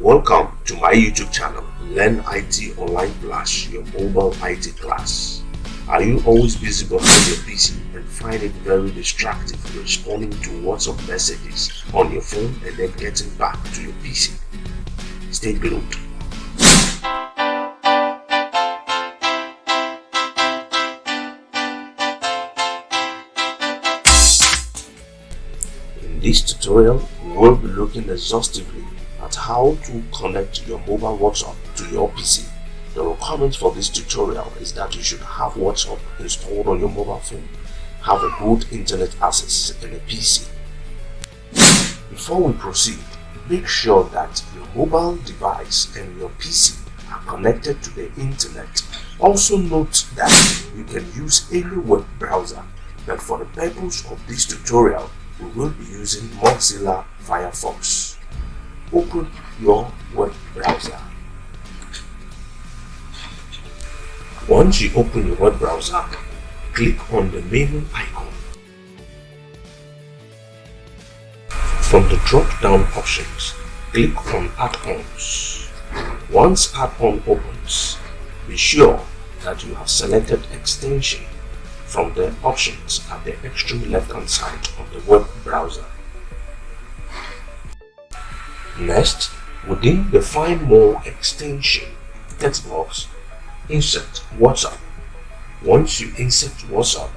Welcome to my YouTube channel, Learn IT Online Plus, your mobile IT class. Are you always busy behind your PC and find it very distracting responding to WhatsApp messages on your phone and then getting back to your PC? Stay glued. In this tutorial, we will be looking exhaustively at how to connect your mobile WhatsApp to your PC. The requirement for this tutorial is that you should have WhatsApp installed on your mobile phone, have a good internet access and a PC. Before we proceed, make sure that your mobile device and your PC are connected to the internet. Also note that you can use any web browser, but for the purpose of this tutorial, we will be using Mozilla Firefox. Open your web browser. Once you open your web browser, click on the menu icon. From the drop-down options, click on Add-ons. Once Add-on opens, be sure that you have selected Extension from the options at the extreme left-hand side of the web browser. Next, within the Find More extension text box, insert WhatsApp. Once you insert WhatsApp,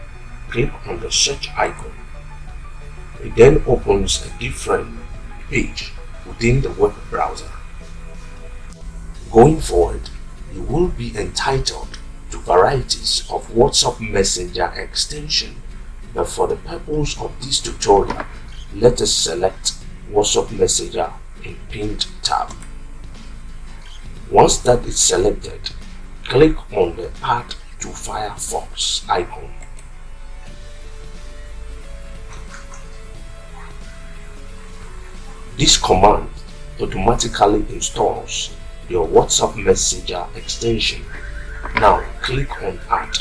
click on the search icon. It then opens a different page within the web browser. Going forward, you will be entitled to varieties of WhatsApp Messenger extension, but for the purpose of this tutorial, let us select WhatsApp Messenger in pinned tab. Once that is selected, click on the Add to Firefox icon. This command automatically installs your WhatsApp Messenger extension. Now click on Add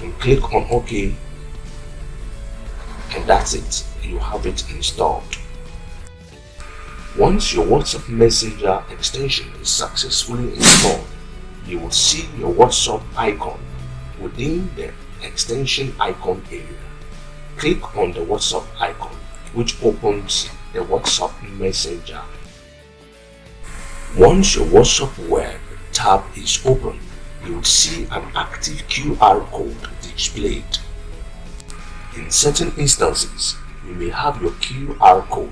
and click on OK, and that's it, you have it installed. Once your WhatsApp Messenger extension is successfully installed, you will see your WhatsApp icon within the extension icon area. Click on the WhatsApp icon, which opens the WhatsApp Messenger. Once your WhatsApp web tab is open, you will see an active QR code displayed. In certain instances, you may have your QR code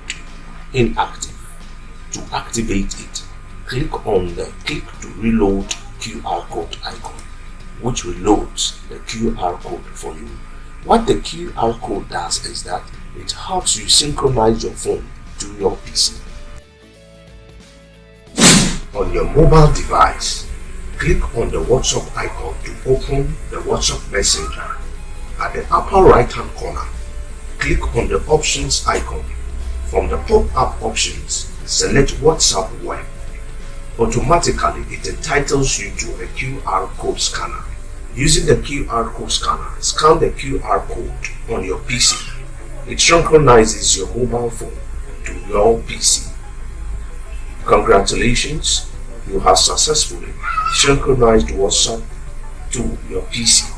inactive. To activate it, click on the Click to Reload QR code icon, which reloads the QR code for you. What the QR code does is that it helps you synchronize your phone to your PC. On your mobile device, click on the WhatsApp icon to open the WhatsApp Messenger. At the upper right hand corner, click on the Options icon. From the pop-up options, select WhatsApp Web. Automatically, it entitles you to a QR code scanner. Using the QR code scanner, scan the QR code on your PC. It synchronizes your mobile phone to your PC. Congratulations, you have successfully synchronized WhatsApp to your PC.